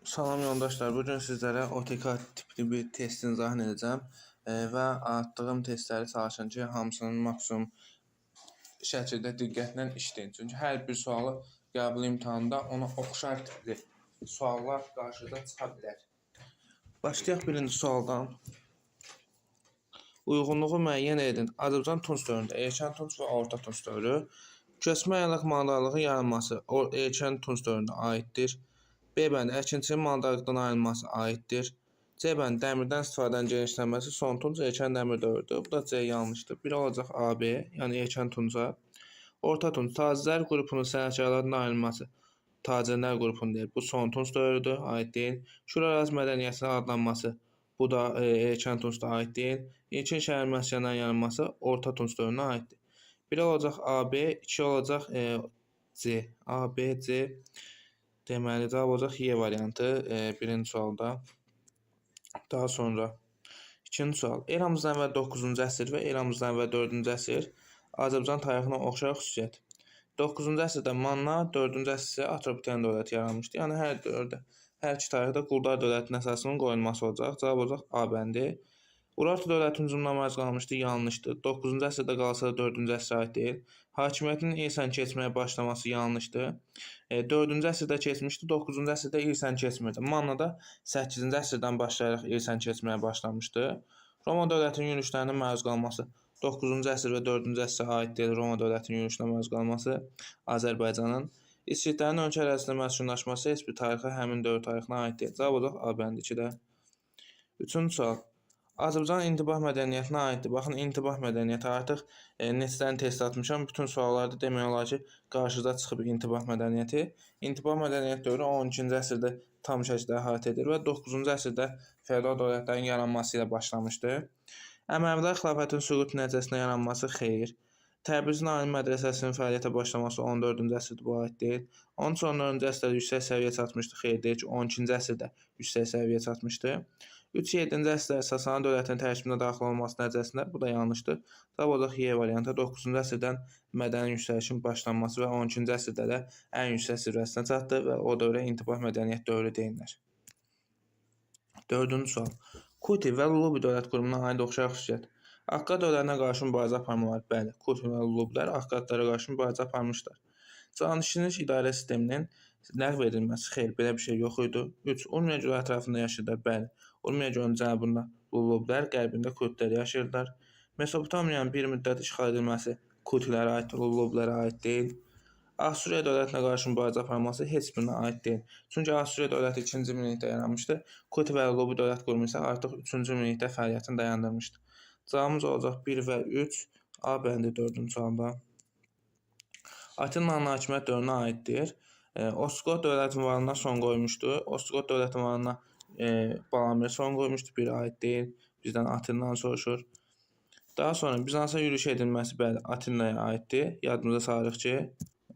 Salam yoldaşlar, bugün sizlərə OTK tipli bir testin izah edəcəm və atdığım testləri çalışın ki, hamısının maksimum şəkildə diqqətlə işləyin. Çünki hər bir sualı qəbul imtahanında ona oxşar tipli suallar qarşıda çıxa bilər. Başlayaq birinci sualdan. Uyğunluğu müəyyən edin. Azərbaycan Tunc dövründə erkən Tunc və orta Tunc dövrü. Köçmə yaylaq maldarlığı yaranması erkən Tunc dövrünə aiddir. B bəndi əkinçinin maldarlıqdan ayrılması aiddir. C bəndi dəmirdən istifadənin genişlənməsi son Tunc erkən dəmir dövrüdür. Bu da C yanlışdır. Biri olacaq AB, yəni erkən Tunca. Orta Tunc tacirlər qrupunun sənətkarlardan ayrılması. Tacirlər qrupunu deyir. Bu son Tunc dövrüdür, aid deyil. Şur ərazi mədəniyyətinin adlanması. Bu da erkən Tuncda aid deyil. İlkin şəhər məskənlərinin yaranması orta Tunc dövrünə aiddir. Biri olacaq AB, 2 olacaq C. A, B, C. Deməli, cavab olacaq Y variantı birinci sualda. Daha sonra ikinci sual. Eramızdan əvvəl 9-cu əsr və eramızdan əvvəl 4-cü əsr Azərbaycan tarixinə oxşar xüsusiyyət. 9-cu əsrdə Manna, 4-cü əsrdə Atropatena dövləti yaranmışdı. Yəni hər dövrdə, hər iki tarixdə quldar dövlətinin əsasının qoyulması olacaq. Cavab olacaq A bəndi. Urartu dövləti hücumuna məruz qalmışdı, yanlışdır. 9-cu əsrdə qalsa da 4-cü əsrə aid deyil. Hakimiyyətin irsən keçməyə başlaması yanlışdır. 4-cü əsrdə keçmişdi, 9-cu əsrdə irsən keçmirdi. Mannada 8-ci əsrdən başlayaraq irsən keçməyə başlamışdı. Roma dövlətinin yürüşlərinə məruz qalması 9-cu əsr və 4-cü əsrə aid deyil. Roma dövlətinin yürüşünə məruz qalması Azərbaycanın. İsgidlərin ölkə ərazisində məskunlaşması heç bir tarixə həmin dövr tarixinə aid deyil. Cavab olacaq A bəndi 2-də. Üçüncü sual. Azərbaycan intibah mədəniyyətinə aiddir. Baxın, intibah mədəniyyəti artıq neçədən test atmışam. Bütün suallarda demək olar ki, qarşıda çıxıb intibah mədəniyyəti. İntibah mədəniyyət dövrü 12-ci əsrdə tam şəkildə əhatə edir və 9-cu əsrdə feodal dövlətlərin yaranması ilə başlamışdı. Əməvilər xilafətin süqutu nəticəsində yaranması xeyr. Təbrizin ali mədrəsəsinin fəaliyyətə başlaması 14-cü əsrdə bu aid deyil. 13-14-cü əsrdə yüksək səviyyə çatmışdı. Xeyr deyil ki, 12-ci əsrdə yüksək səviyyə çatmışdı. 3-7-ci əsrdə Sasani dövlətinin tərkibinə daxil olması nəticəsində bu da yanlışdır. Cavab olacaq Y variantı. 9-cu əsrdən mədəni yüksəlişin başlanması və 12-ci əsrdə də ən yüksək zirvəsinə çatdı və o dövrə intibah mədəniyyət dövrü deyirlər. 4-cü sual. Kuti və Lulubi dövlət qurumuna aid oxşar xüsusiyyət. Akkad dövlətinə qarşı mübarizə aparmalar. Bəli, Kuti və Lulubilər Akkadlara qarşı mübarizə aparmışlar. Canişinlik idarə sisteminin ləğv edilməsi. Xeyr, belə bir şey yox idi. 3. Urmiya gölü ətrafında yaşayırlar. Bəli, Urmiya gölünün cənubunda Lulubilər, qərbində Kutilər yaşayırlar. Mesopotamiyanın bir müddət işğal edilməsi Kutilərə aiddir, Lulubilərə aid deyil. Assuriya dövlətinə qarşı mübarizə aparması heç birinə aid deyil. Çünki Assuriya dövləti 2-ci minillikdə yaranmışdı. Kuti və Lulubi dövlət qurumu isə artıq 3-cü minillikdə fəaliyyətini dayandırmışdı. Cavabımız olacaq 1 və 3. A bəndi 4-cü sualda. Atinanın hakimiyyət dövrünə aiddir. Ostroqot dövlətinin varlığına son qoymuşdu. Ostroqot dövlətinin varlığına Balamir son qoymuşdu. Biri aid deyil. Bizdən Atinanı soruşur. Daha sonra Bizansa yürüş edilməsi bəli Atinaya aiddir. Yadımıza salırıq ki,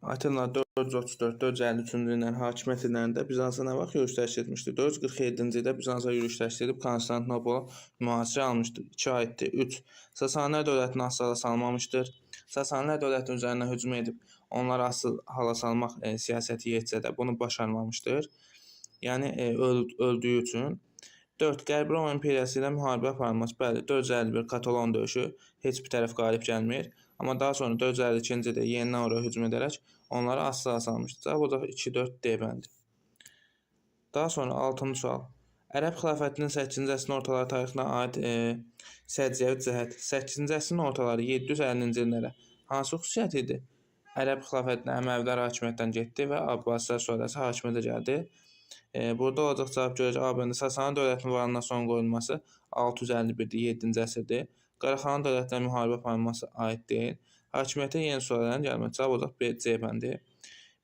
Atina 434-453-cü illərin hakimiyyət illərində Bizansa nə vaxt yürüş təşkil etmişdi? 447-ci ildə Bizansa yürüş təşkil edib Konstantinopola mühasirə almışdı. 2 aiddir. 3. Sasanilər dövlətini asılı hala salmamışdır. Sasanilər dövlətin üzərinə hücum edib onları asıl hala salmaq siyasəti yetsə də bunu başarmamışdır. Yəni öldüyü üçün. 4. Qərbi Roma imperiyası ilə müharibə aparılması. Bəli, 451 Katalon döyüşü heç bir tərəf qalib gəlmir. Amma daha sonra 452-ci ildə yenidən oraya hücum edərək onları asılı hala salmışdır. Cavab olacaq 2-4 D bəndi. Daha sonra 6-cı sual. Ərəb xilafətinin 8-ci əsrin ortaları tarixinə aid səciyyəvi cəhət. 8-ci əsrin ortaları 750-ci illərə hansı xüsusiyyət idi? Ərəb xilafətinə Əməvilər hakimiyyətdən getdi və Abbasilər sülaləsi hakimiyyətə gəldi. Burada olacaq cavab görək A bəndə. Sasani dövlətinin varlığına son qoyulması 651-dir, 7-ci əsrdir. Qaraxanlı dövlətlə müharibə aparılması aid deyil. Hakimiyyətə yeni sülalələrin gəlməsi. Cavab olacaq B, C bəndi.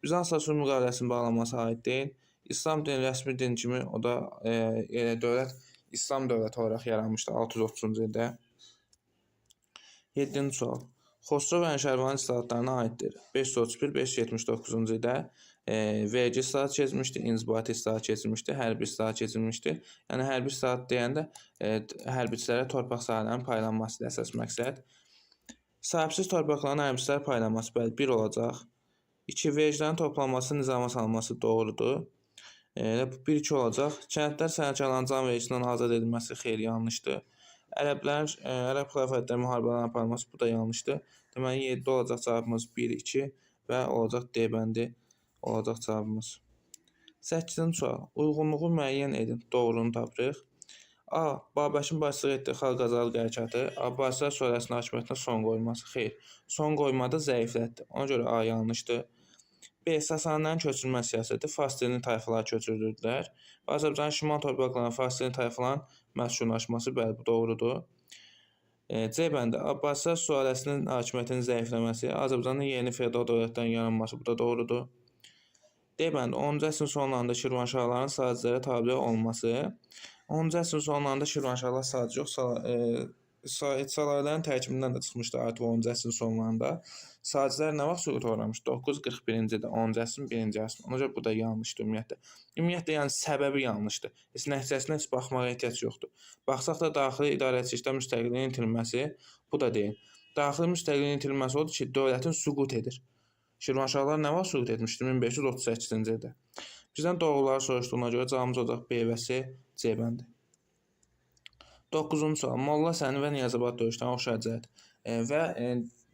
Bizans-Asur müqaviləsinin bağlanması aid deyil. İslam dini rəsmi din kimi o da dövlət İslam dövləti olaraq yaranmışdı 630-cu ildə. 7-ci sual. Xosrov və Əşərvanın islahatlarına aiddir. 531-579-cu ildə vergi islahatı keçmişdi, inzibati islahat keçirmişdi, hərbi islahat keçirmişdi. Yəni hərbi islahat deyəndə hərbiçilərə torpaq sahələrinin paylanması ilə əsas məqsəd. Sahibsiz torpaqların hərbiçilər paylanması bəli 1 olacaq. 2. Vergilərin toplanması, nizama salınması doğrudur. Bu 1-2 olacaq. Kəndlər sərkərdanın can vergisindən azad edilməsi xeyli yanlışdır. Ərəb xilafətləri müharibələrin aparılması bu da yanlışdır. Deməli 7 olacaq cavabımız 1-2 və olacaq D bəndi olacaq cavabımız. 8-ci sual. Uyğunluğu müəyyən edin. Doğrunu tapırıq. A. Babəkin başçılıq etdiyi xalq azadlıq hərəkatı Abbasilər sülaləsinin hakimiyyətinə son qoyması. Xeyr. Son qoymada zəiflətdi. Ona görə A yanlışdır. B. Sasanilər köçürmə siyasəti fars dilli tayfaları köçürdürdülər. Azərbaycanın şimal torpaqlarının fars dilli tayfaların məskunlaşması bəli bu doğrudur. C bəndi Abbasilər sülaləsinin hakimiyyətinin zəifləməsi, Azərbaycanın yeni feodal dövlətlərin yaranması bu da doğrudur. D bəndi 10-cu əsrin sonlarında Şirvanşahların saziclərə tabe olması. 10-cu əsrin sonlarında Şirvanşahlar sadəcə yox, Salayların tərkibindən də çıxmışdı artıq 10-cu əsrin sonlarında. Sacilər nə vaxt süqut uğramışdı? 941-ci ildə, 10-cu əsrin 1-ci əsrində. Ona görə bu da yanlışdır ümumiyyətlə. Ümumiyyətlə, yəni səbəbi yanlışdır. Heç nəticəsinə heç baxmağa ehtiyac yoxdur. Baxsaq da daxili idarəçilikdə müstəqilliyin itirilməsi bu da deyil. Daxili müstəqilliyin itirilməsi odur ki, dövlətin süqut edir. Şirvanşahlar nə vaxt süqut etmişdi? 1538-ci ildə. Bizdən doğruları soruşduğuna görə cavabımız olacaq B və C, C bəndi. 9-cu sual. Molla Səni və Niyazabad döyüşlərinə oxşar cəhət.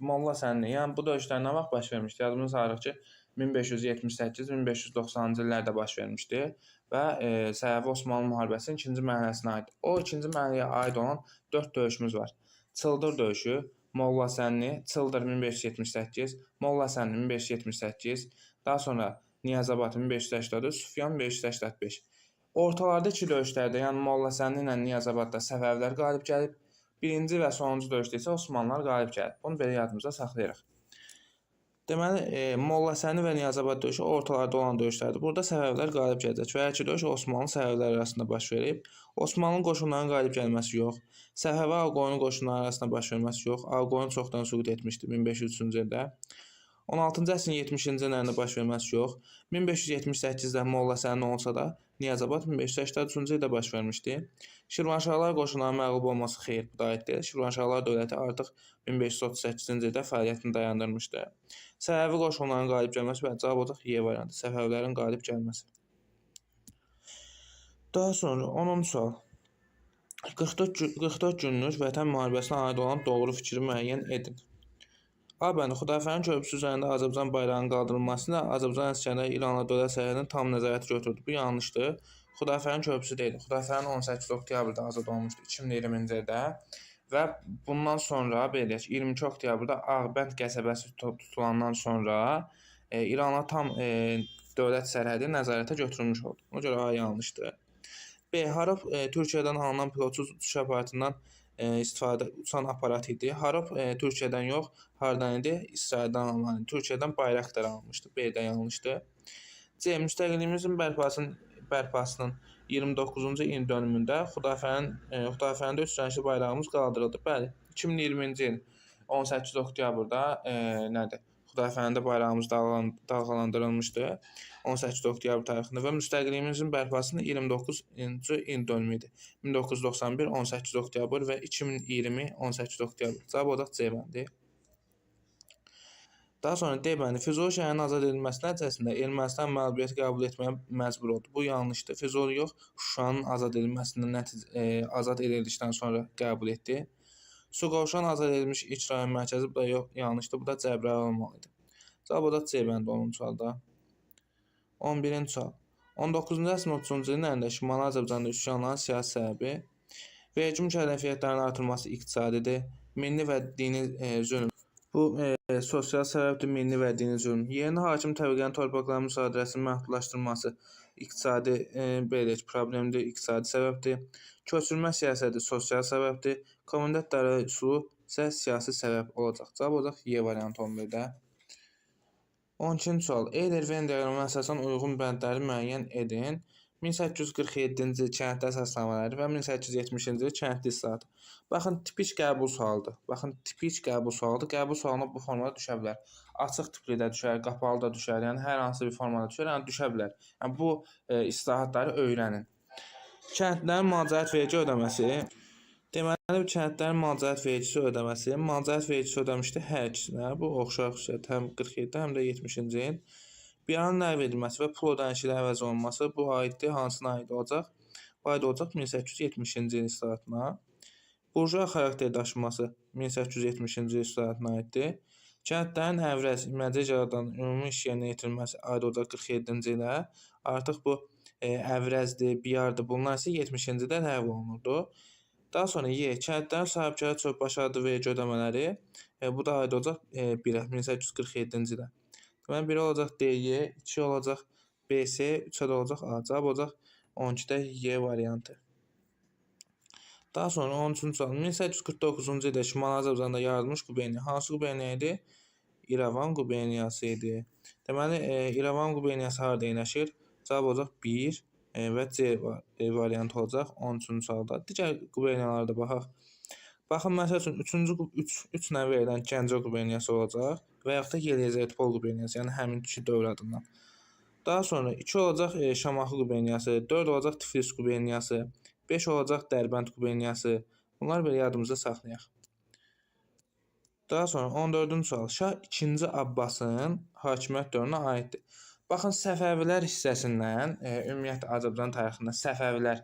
Molla Səni, yəni bu döyüşlər nə vaxt baş vermişdi? Yadımıza salırıq ki, 1578-1590-cı illərdə baş vermişdi və Səfəvi Osmanlı müharibəsinin ikinci mərhələsinə aid. O ikinci mərhələyə aid olan 4 döyüşümüz var. Çıldır döyüşü, Molla Səni, Çıldır 1578, Molla Səni 1578, daha sonra Niyazabad 1584, Süfyan 1585. Ortalarda iki döyüşlərdə, yəni Molla Səni ilə Niyazabadda Səfəvilər qalib gəlib, birinci və sonuncu döyüşdə isə Osmanlılar qalib gəlib. Bunu belə yadımıza saxlayırıq. Deməli, Molla Səni və Niyazabad döyüşü ortalarda olan döyüşlərdir. Burada Səfəvilər qalib gələcək və hər iki döyüş Osmanlı Səfəvilər arasında baş verib. Osmanlı qoşunlarının qalib gəlməsi yox, Səfəvi Ağqoyun qoşunları arasında baş verməsi yox. Ağqoyun çoxdan süqut etmişdi 1503-cü ildə. 16-cı əsrin 70-ci illərində baş verməsi yox. 1578-də Molla Səni olsa da, Niyazabad 1583-cü ildə baş vermişdi. Şirvanşahlar qoşunlarının məğlub olması xeyr, bu da aid deyil. Şirvanşahlar dövləti artıq 1538-ci ildə fəaliyyətini dayandırmışdı. Səfəvi qoşunlarının qalib gəlməsi və cavab olacaq Y variantı, Səfəvilərin qalib gəlməsi. Daha sonra 10-cu sual. 44 günlük Vətən müharibəsinə aid olan doğru fikri müəyyən edin. A bəndi Xudafərin körpüsü üzərində Azərbaycan bayrağının qaldırılması ilə Azərbaycan əsgərləri İranla dövlət sərhədini tam nəzarət götürdü. Bu yanlışdır. Xudafərin körpüsü deyil. Xudafərin 18 oktyabrda azad olmuşdu 2020-ci ildə və bundan sonra belə deyək 22 oktyabrda Ağbənd qəsəbəsi tutulandan sonra İranla tam dövlət sərhədi nəzarətə götürülmüş oldu. Ona görə A yanlışdır. B. Harop Türkiyədən alınan pilotsuz uçuş aparatından istifadə uçan aparat idi. Harop Türkiyədən yox, hardan idi? İsraildən alınan. Türkiyədən Bayraktar alınmışdı. B də yanlışdır. C. Müstəqilliyimizin bərpasının 29-cu il dönümündə Xudafərində üstünləşli bayrağımız qaldırıldı. Bəli, 2020-ci il 18 oktyabrda nədir? Xudafərində bayrağımız dalğalandırılmışdı 18 oktyabr tarixində və müstəqilliyimizin bərpasının 29-cu il dönümü idi. 1991 18 oktyabr və 2020 18 oktyabr. Cavab olacaq C bəndi. Daha sonra D bəndi Füzuli şəhərinin azad edilməsi nəticəsində Ermənistan məğlubiyyəti qəbul etməyə məcbur oldu. Bu yanlışdır. Füzuli yox, Şuşanın azad edilməsindən azad edildikdən sonra qəbul etdi. Suqovuşan azad edilmiş ilk rayon mərkəzi bu da yox, yanlışdır. Bu da Cəbrayıl olmalıdır. Cavab olacaq C bəndi 10-cu sualda. 11-ci sual. 19-cu əsrin 30-cu illərində Şimali Azərbaycanda üsyanların siyasi səbəbi vergi mükəlləfiyyətlərinin artırılması iqtisadidir, milli və dini zülm. Bu sosial səbəbdir, milli və dini zülm. Yeni hakim təbəqənin torpaqların müsadirəsinin məhdudlaşdırılması iqtisadi problemdir, iqtisadi səbəbdir. Köçürmə siyasəti sosial səbəbdir. Kommunist idarə üsulu isə siyasi səbəb olacaq. Cavab olacaq Y variantı 11-də. 12-ci sual. Eyler-Venn diaqramına əsasən uyğun bəndləri müəyyən edin. 1847-ci il kəndli əsasnamələri və 1870-ci il kəndli islahatı. Baxın, tipik qəbul sualıdır. Qəbul sualına bu formada düşə bilər. Açıq tipli də düşər, qapalı da düşər, yəni hər hansı bir formada düşər, yəni düşə bilər. Yəni bu islahatları öyrənin. Kəndlərin müraciət vergi ödəməsi. Deməli, kəndlərin müraciət vergisi ödəmişdi hər ikisinə. Bu oxşar xüsusiyyət həm 47-də, həm də 70-ci il. Biyanın ləğv edilməsi və pul ödənişi ilə əvəz olunması bu aiddir. Hansına aid olacaq? Bu aid olacaq 1870-ci il islahatına. Burjua xarakteri daşıması 1870-ci il islahatına aiddir. Kəndlərin əvrəz, iməcə icradan ümumi iş yerinə yetirilməsi aid olacaq 47-ci ilə. Artıq bu əvrəzdir, biyardır, bunlar isə 70-ci ildə ləğv olunurdu. Daha sonra kəndlərin sahibkara çox başarılı vergi ödəmələri, bu da aid olacaq 1-ə, 1847-ci ilə. Deməli, 1 olacaq D-Y, 2 olacaq B-S, 3-ə də olacaq A. Cavab olacaq 12-də Y variantı. Daha sonra 13-cü sual. 1849-cu ildə Şimali Azərbaycanda yaradılmış quberniya hansı quberniya idi? İrəvan quberniyası idi. Deməli, İrəvan quberniyası harada yerləşir? Cavab olacaq 1 və C variantı olacaq 13-cü sualda. Digər quberniyalara da baxaq. Baxın, məsəl üçün 3 ilə verilən Gəncə quberniyası olacaq və yaxud da Yeliyezərdpol quberniyası, yəni həminki dövr adından. Daha sonra 2 olacaq Şamaxı quberniyası, 4 olacaq Tiflis quberniyası, 5 olacaq Dərbənd quberniyası. Bunlar belə yadımızda saxlayaq. Daha sonra 14-cü sual. Şah 2-ci Abbasın hakimiyyət dövrünə aiddir. Baxın, Səfəvilər hissəsindən, ümumiyyətlə Azərbaycan tarixində Səfəvilər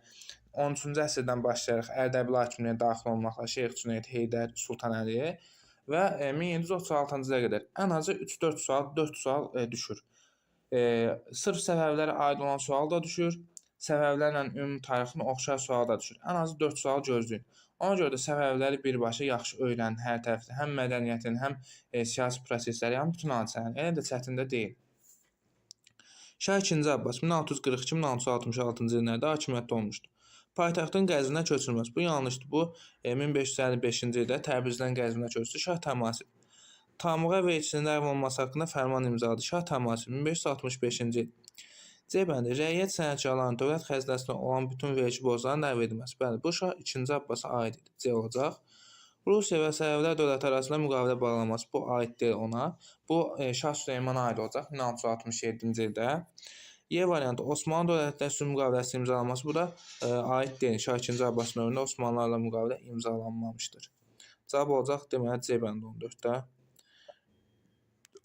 13-cü əsrdən başlayaraq Ərdəbil hakimiyyətinə daxil olmaqla Şeyx Cüneyd, Heydər, Sultanəli və 1736-cı ilə qədər ən azı 3-4 sual, 4 sual düşür. Sırf Səfəvilərə aid olan sual da düşür. Səfəvilərlə ümumi tarixin oxşar sualı da düşür. Ən azı 4 sual gözləyin. Ona görə də Səfəviləri birbaşa yaxşı öyrənin hər tərəfdə. Həm mədəniyyətin, həm siyasi prosesləri, həm bütün hadisələrin. Elə də çətin də deyil. Şah 2-ci Abbas 1642-1666-cı illərdə hakimiyyətdə olmuşdur. Paytaxtın Qəzvinə köçürülməsi. Bu yanlışdır. Bu 1555-ci ildə Təbrizdən Qəzvinə köçdü Şah Təhmasib. Tamuğa vergisinin ləğv olunması haqqında fərman imzaladı Şah Təhmasib 1565-ci il. C bəndi rəiyyət sənətkarlarının dövlət xəzinəsinə olan bütün vergi borclarının ləğv edilməsi. Bəli, bu Şah 2-ci Abbasa aid idi. C olacaq. Rusiya və Səfəvilər dövləti arasında müqavilə bağlanması. Bu aid deyil ona. Bu Şah Süleymana aid olacaq 1667-ci ildə. Y variantı Osmanlı dövlətləri sülh müqaviləsi imzalanması. Bu da aid deyil. Şah 2-ci Abbasın dövründə Osmanlılarla müqavilə imzalanmamışdır. Cavab olacaq deməli C bəndi 14-də.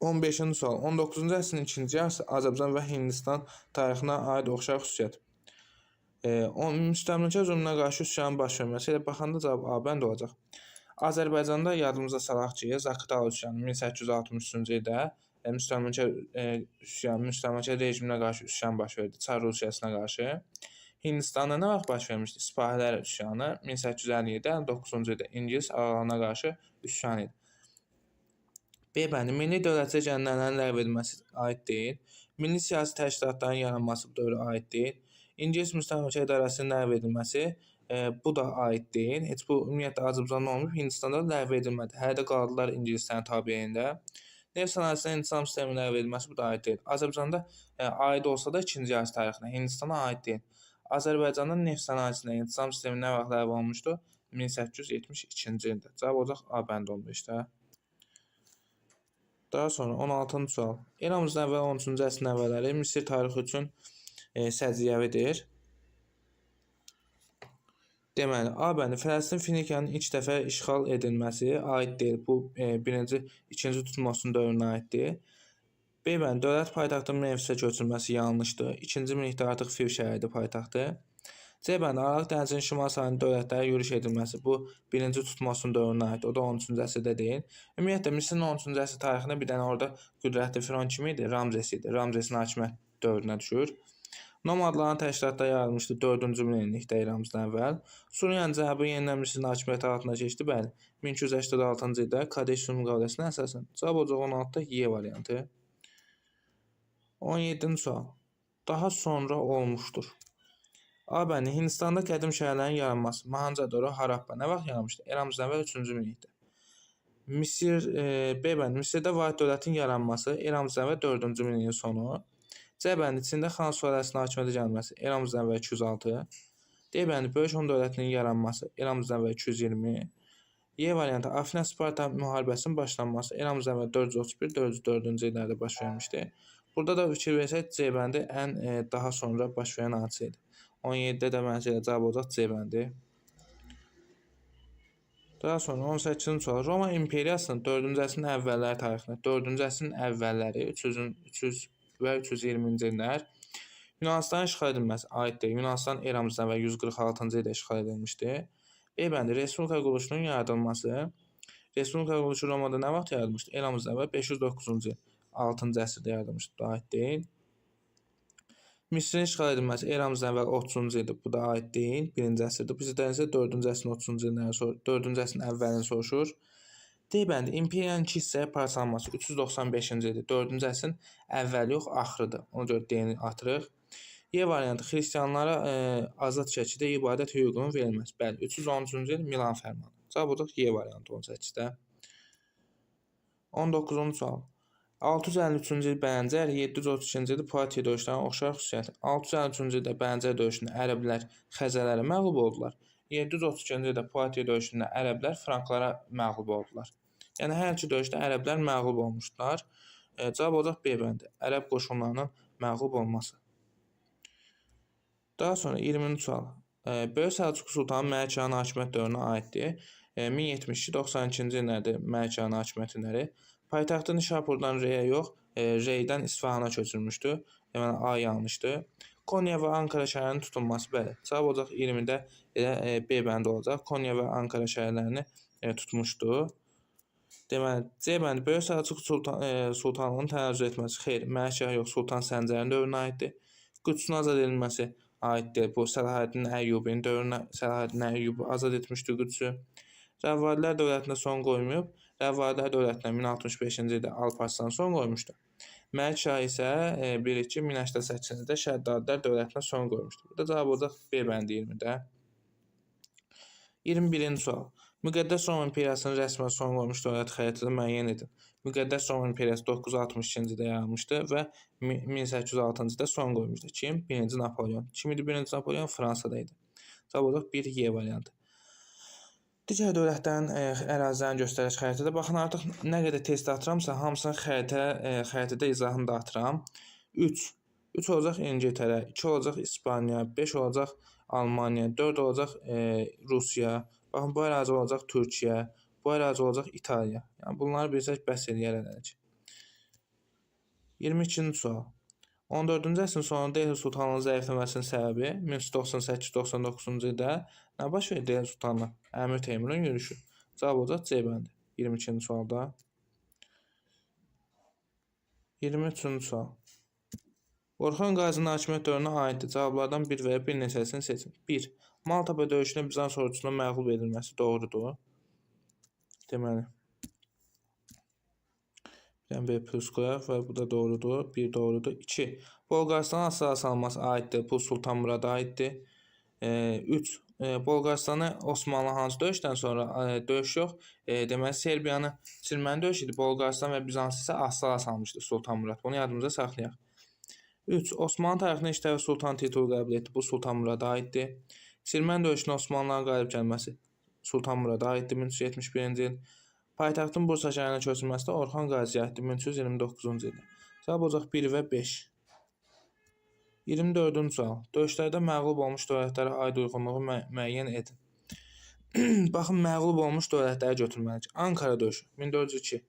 15-ci sual. 19-cu əsrin ikinci yarısı Azərbaycan və Hindistan tarixinə aid oxşar xüsusiyyət. Müstəmləkə zülmünə qarşı üsyanın baş verməsi ilə baxanda cavab A bənd olacaq. Azərbaycanda yadımıza salaq ki, Zaqatala üsyanı 1863-cü ildə müstəmləkə rejiminə qarşı üsyan baş verdi, Çar Rusiyasına qarşı. Hindistanda nə vaxt baş vermişdi? Sipahilər üsyanı 1857-də 9-cu ildə İngilis ağalarına qarşı üsyan idi. B bəndi milli dövlətçilə gəlinlərin ləğv edilməsi aid deyil. Milli siyasi təşkilatların yaranması bu dövrə aid deyil. İngilis müstəmləkə idarəsinin ləğv edilməsi bu da aid deyil. Heç bu ümumiyyətlə Azərbaycanda olmayıb, Hindistanda ləğv edilmədi. Hələ də qaldılar ingilislərin tabeliyində. Neft sənayesinin intizam sisteminin ləğv edilməsi bu da aid deyil. Azərbaycanda aid olsa da 2-ci yarısı tarixinə, Hindistana aid deyil. Azərbaycanda neft sənayesində intizam sistemi nə vaxt ləğv olunmuşdu? 1872-ci ildə. Cavab olacaq A bəndi 15-də. Daha sonra 16-cı sual. Eramızdan əvvəl 13-cü əsrin əvvəlləri Misir tarixi üçün səciyyəvidir. Deməli, A bəndi Fələstin Finikiyanın ilk dəfə işğal edilməsi aid deyil. Bu ikinci tutulmasının dövrünə aiddir. B bəndi dövlət paytaxtının Memfisə köçürülməsi yanlışdır. İkinci minlikdə artıq Fir şəhəridir paytaxtı. C bəndi Aralıq dənizinin şimal sahilində dövlətlərə yürüş edilməsi. Bu birinci tutulmasının dövrünə aid. O da 13-cü əsrdə deyil. Ümumiyyətlə Misirin 13-cü əsr tarixində bir dənə orada qüdrətli firon kimi idi? Ramzes idi. Ramzesin hakimiyyət dövrünə düşür. Nomadların təşkilatda yaradılmışdı 4-cü minillikdə eramızdan əvvəl. Suriyanın cənubu yenidən Misirin hakimiyyəti altına keçdi. Bəli, 1286-cı ildə Kadeş sülh müqaviləsinə əsasən. Cavab olacaq 16-da Y variantı. 17-ci sual. Daha sonra olmuşdur. A bəndi Hindistanda qədim şəhərlərin yaranması. Mohenjo-daro, Harappa nə vaxt yaranmışdı? Eramızdan əvvəl 3-cü minillikdə. B bəndi Misirdə vahid dövlətin yaranması. Eramızdan əvvəl 4-cü minilliyin sonu. C bəndi içində Xan sülaləsinin hakimiyyətə gəlməsi. Eramızdan əvvəl 206. D bəndi Böyük Hun dövlətinin yaranması. Eramızdan əvvəl 220. Y variantı Afina-Sparta müharibəsinin başlanması. Eramızdan əvvəl 431-404-cü illərdə baş vermişdi. Burada da fikir versək C bəndi ən daha sonra baş verən hadisə idi. 17-də də mənə cavab olacaq C bəndi. Daha sonra 18-ci sual. Roma imperiyasının 4-cü əsrin əvvəlləri tarixində, 4-cü əsrin əvvəlləri 300 və 320-ci illər. Yunanıstan işğal edilməsi aiddir. Yunanistan eramızdan əvvəl 146-cı ildə işğal edilmişdi. B bəndi Respublika quruluşunun yaradılması. Respublika quruluşu Romada nə vaxt yaradılmışdı? Eramızdan əvvəl 509-cu il 6-cı əsrdə yaradılmışdı. Bu da aid deyil. Misrin işğal edilməsi eramızdan əvvəl 30-cu ildir. Bu da aid deyil. 1-ci əsrdə. Bizdən isə 4-cü əsrin 30-cu illərini 4-cü əsrin əvvəlini soruşur. D bəndi imperiyanın 2 hissəyə parçalanması 395-ci ildir. 4-cü əsrin əvvəli yox, axırıdır. Ona görə D-ni atırıq. Y variantı xristianlara azad şəkildə ibadət hüququnun verilməsi. Bəli, 313-cü il Milan fərmanı. Cavab olacaq Y variantı 18-də. 19-cu sual. 653-cü il Bəncər, 732-ci il Poitiers döyüşlərinə oxşar xüsusiyyəti. 653-cü ildə Bəncər döyüşündə ərəblər Xəzərlərə məğlub oldular. 732-ci ildə Poitiers döyüşündə ərəblər Franklara məğlub oldular. Yəni hər iki döyüşdə ərəblər məğlub olmuşdular. Cavab olacaq B bəndi. Ərəb qoşunlarının məğlub olması. Daha sonra 20-ci sual. Böyük Səlcuq Sultanı Məlikşahın hakimiyyət dövrünə aiddir. 1072-92-ci illərdə Məlikşahın hakimiyyət illəri. Paytaxtı Nişapurdan Reyə yox, Reydən İsfahana köçürmüşdü. Yəni A yanlışdır. Konya və Ankara şəhərinin tutulması bəli. Cavab olacaq 20-də elə B bəndi olacaq. Konya və Ankara şəhərlərini tutmuşdu. Deməli, C bəndi Böyük Səlcuq Sultanlığının tənəzzül etməsi. Xeyr, Məlikşah yox, Sultan Səncərin dövrünə aiddir. Qüdsün azad edilməsi aiddir. Bu Səlahəddin Əyyubin dövrünə Səlahəddin Əyyub azad etmişdi Qüdsü. Rəvvadilər dövlətinə son qoymayıb. Rəvvadilər dövlətinə 1065-ci ildə Alparslan son qoymuşdu. Məlikşah isə bilir ki, 1088-ci ildə Şəddadilər dövlətinə son qoymuşdu. Burada cavab olacaq B bəndi 20-də. 21-ci sual. Müqəddəs Roma İmperiyasının rəsmən son qoymuş dövlət xəritəsi müəyyən edin. Müqəddəs Roma İmperiyası 962-ci ildə yaranmışdı və 1806-cı ildə son qoymuşdu. Kim? 1-ci Napolyon. Kim idi 1-ci Napolyon? Fransada idi. Cavab olacaq 1Y variantı. Digər dövlətlərin ərazilərini göstəriş xəritədə. Baxın, artıq nə qədər test atıramsa, hamısını xəritədə izahını da atıram. 3 olacaq İngiltərə, 2 olacaq İspaniya, 5 olacaq Almaniya, 4 olacaq Rusiya. Baxın, bu ərazi olacaq Türkiyə, bu ərazi olacaq İtaliya. Yəni bunları bilsək bəs eləyər hələlik. 22-ci sual. 14-cü əsrin sonunda Delhi Sultanlığının zəifləməsinin səbəbi 1398-99-cu ildə nə baş verir Delhi Sultanlığı? Əmir Teymurun yürüşü. Cavab olacaq C bəndi. 22-ci sualda. 23-cü sual. Orxan Qazinin hakimiyyət dövrünə aiddir. Cavablardan bir və ya bir neçəsini seçin. 1. Maltepe döyüşündə Bizans ordusuna məğlub edilməsi doğrudur. Deməli. Yəni B plus qoyaq və bu da doğrudur. 1 doğrudur. 2. Bolqarıstanın asılı salınması aiddir. Bu Sultan Murada aiddir. 3. Bolqarıstanı Osmanlı hansı döyüşdən sonra döyüş yox. Deməli Serbiyanı silməni döyüş idi. Bolqarıstan və Bizans isə asılı salmışdı Sultan Murad. Bunu yadımıza saxlayaq. 3. Osmanlı tarixində ilk dəfə Sultan titulu qəbul etdi. Bu Sultan Murada aiddir. Silmən döyüşünə Osmanlıların qalib gəlməsi Sultan Murada aiddir 1371-ci il. Paytaxtın Bursa şəhərinə köçürülməsi də Orxan Qaziyə aiddir 1329-cu ildə. Cavab olacaq 1 və 5. 24-cü sual. Döyüşlərdə məğlub olmuş dövlətlərə aid uyğunluğu müəyyən edin. Baxın, məğlub olmuş dövlətləri götürməliyik. Ankara döyüşü 1402.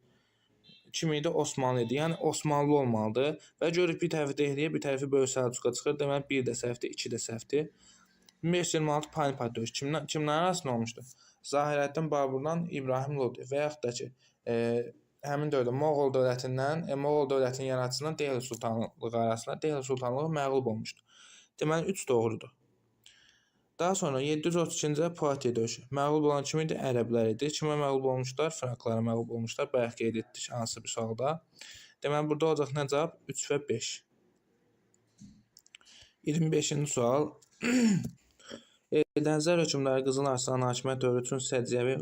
Kim idi? Osmanlı idi. Yəni Osmanlı olmalıdır. Və görürük bir tərəfi Dehliyə, bir tərəfi Böyük Səlcuqa çıxır. Deməli 1 də səhvdir, 2 də səhvdir. 1526 Panipat döyüşü kimlərin arasında olmuşdu? Zahirəddin Baburdan İbrahim Lodi və yaxud da ki, həmin dövrdə Moğol dövlətindən, Moğol dövlətinin yaradıcısından Delhi Sultanlığı arasında Delhi Sultanlığı məğlub olmuşdu. Deməli 3 doğrudur. Daha sonra 732-ci ildə Poitiers döyüşü. Məğlub olan kim idi? Ərəblər idi. Kimə məğlub olmuşlar? Franklara məğlub olmuşlar. Bayaq qeyd etdik hansı bir sualda. Deməli burada olacaq nə cavab? 3 və 5. 25-ci sual. Eldənizlər hökmdarı Qızıl Arslanın hakimiyyət dövrü üçün səciyyəvi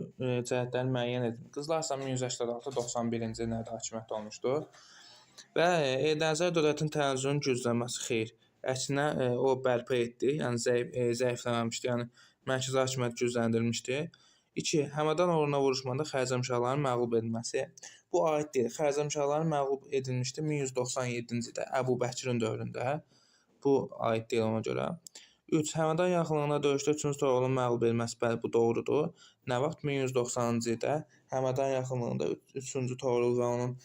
cəhətlərini müəyyən edin. Qızıl Arslan 1186-91-ci illərdə hakimiyyət olmuşdu. Və Eldənizlər dövlətin tənəzzülünün güclənməsi xeyr. Əksinə o bərpa etdi, yəni zəifləməmişdi, yəni mərkəzi hakimiyyət gücləndirilmişdi. 2. Həmədan uğruna vuruşmada Xərzəmşahların məğlub edilməsi. Bu aid deyil. Xərzəmşahların məğlub edilmişdi 1197-ci ildə Əbu Bəkirin dövründə. Bu aid deyil ona görə. 3. Həmədan yaxınlığında döyüşdə 3-cü Toğrulun məğlub edilməsi, bəli, bu doğrudur. Nə vaxt? 1190-cı ildə Həmədan yaxınlığında 3-cü Toğrul və onun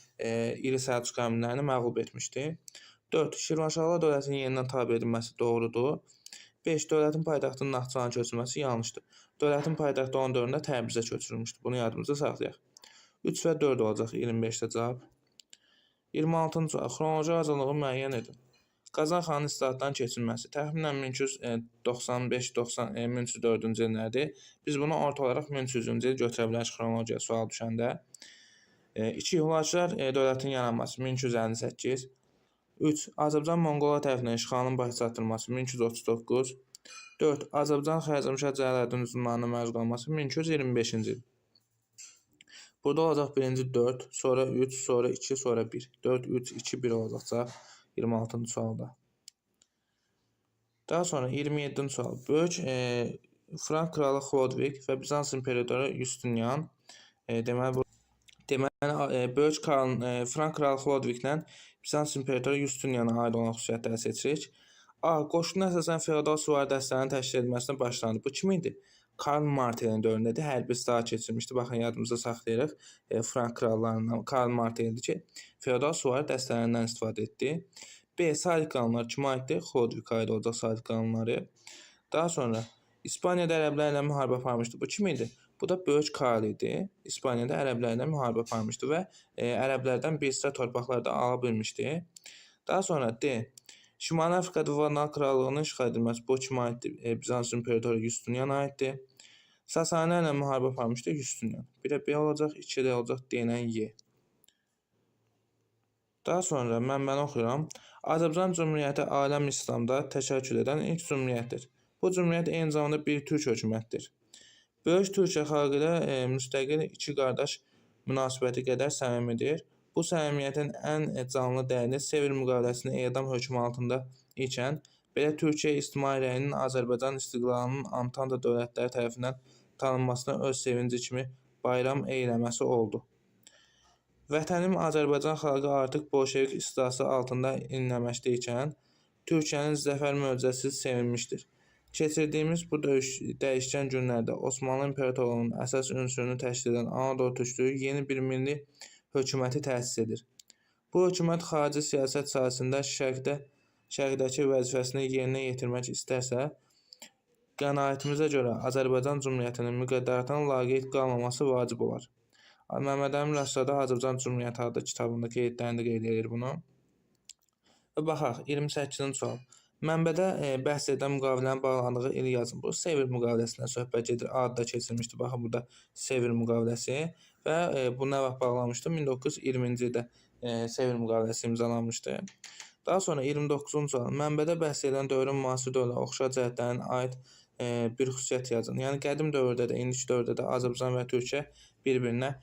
iri Səlcuq əmirlərini məğlub etmişdi. 4. Şirvanşahlar dövlətinin yenidən tabe edilməsi doğrudur. 5. Dövlətin paytaxtının Naxçıvana köçürülməsi yanlışdır. Dövlətin paytaxtı 14-də Təbrizə köçürülmüşdür. Bunu yadımızda saxlayaq. 3 və 4 olacaq 25-də cavab. 26-cı sual. Xronoloji ardıcılığı müəyyən edin. Qazan xanın islahatdan keçirilməsi təxminən 1395-1304-cü illərdir. Biz bunu orta olaraq 1300-cü il götürə bilərik xronologiya sual düşəndə. 2. Hülakülər dövlətinin yaranması 1258. 3. Azərbaycan Monqollar tərəfindən işğalının başa çatdırılması 1239. 4. Azərbaycan Xəzərmişah Cəlaləddin hücumlarına məruz qalması 1225-ci il. Burada olacaq birinci 4, sonra 3, sonra 2, sonra 1. 4, 3, 2, 1 olacaq 26-cı sualda. Daha sonra 27-ci sual. Böyük Frank kralı Xlodvik və Bizans imperatoru Justinian deməli Böyük Frank kralı Xlodviklə Bizans imperatoru Justiniana aid olan xüsusiyyətləri seçirik. A. Qoşqunun əsasən feodal süvari dəstələrinin təşkil edilməsinə başlandı. Bu kim idi? Karl Martelin dövründədir. Hərbi islahat keçirmişdi. Baxın, yadımızda saxlayırıq. Frank krallarından Karl Martel idi ki, feodal süvari dəstələrindən istifadə etdi. B. Salik qanunları kimə aiddir? Xlodvikə aid olacaq Salik qanunları. Daha sonra İspaniyada ərəblərlə müharibə aparmışdı. Bu kim idi? Bu da Böyük Karl idi. İspaniyada ərəblərlə müharibə aparmışdı və ərəblərdən bir sıra torpaqlar da ala bilmişdi. Daha sonra D. Şimali Afrikada Vandal krallığının işğal edilməsi bu kimə aiddir? Bizans imperatoru Justiniana aiddir. Sasanilərlə müharibə aparmışdı Justinian. 1-ə B olacaq, 2-də olacaq D ilə Y. Daha sonra mənbəni oxuyuram. Azərbaycan Cümhuriyyəti aləm İslamda təşəkkül edən ilk cümhuriyyətdir. Bu cümhuriyyət eyni zamanda bir türk hökumətdir. Böyük Türkiyə xalqı ilə müstəqil iki qardaş münasibəti qədər səmimidir. Bu səmimiyyətin ən canlı dəlili Sevr müqaviləsində edam hökmü altında ikən, belə Türkiyə ictimai rəyinin Azərbaycan istiqlalının Antanta dövlətləri tərəfindən tanınmasına öz sevinci kimi bayram eyləməsi oldu. Vətənim Azərbaycan xalqı artıq bolşevik istilası altında inləməkdə ikən, Türkiyənin zəfər möcüzəsi sevinmişdir. Keçirdiyimiz bu dəyişkən günlərdə Osmanlı İmperatorluğunun əsas ünsürünü təşkil edən Anadolu türklüyü yeni bir milli hökuməti təsis edir. Bu hökumət xarici siyasət sahəsində şərqdəki vəzifəsini yerinə yetirmək istərsə, qənaətimizə görə Azərbaycan Cümhuriyyətinin müqəddəratına laqeyd qalmaması vacib olar. Məmməd Əmin Rəşadda Azərbaycan Cümhuriyyəti adlı kitabında qeydlərində qeyd edir bunu. Və baxaq, 28-ci sual. Mənbədə bəhs edən müqavilənin bağlandığı il yazın. Bu Sevr müqaviləsindən söhbət gedir. Adda keçirilmişdi. Baxın, burada Sevr müqaviləsi və bu nə vaxt bağlanmışdı? 1920-ci ildə Sevr müqaviləsi imzalanmışdı. Daha sonra 29-cu sual. Mənbədə bəhs edən dövrün müasir dövrlə oxşar cəhətlərin aid bir xüsusiyyət yazın. Yəni qədim dövrdə də, indiki dövrdə də Azərbaycan və Türkiyə bir-birinə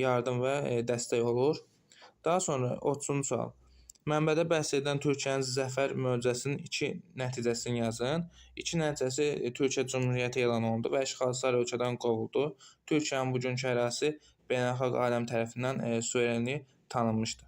yardım və dəstək olur. Daha sonra 30-cu sual. Mənbədə bəhs edən Türkiyənin zəfər möcüzəsinin 2 nəticəsini yazın. 2 nəticəsi Türkiyə Cümhuriyyəti elan olundu və işğalçılar ölkədən qovuldu. Türkiyənin bugünkü ərazisi beynəlxalq aləm tərəfindən suverenliyi tanınmışdı.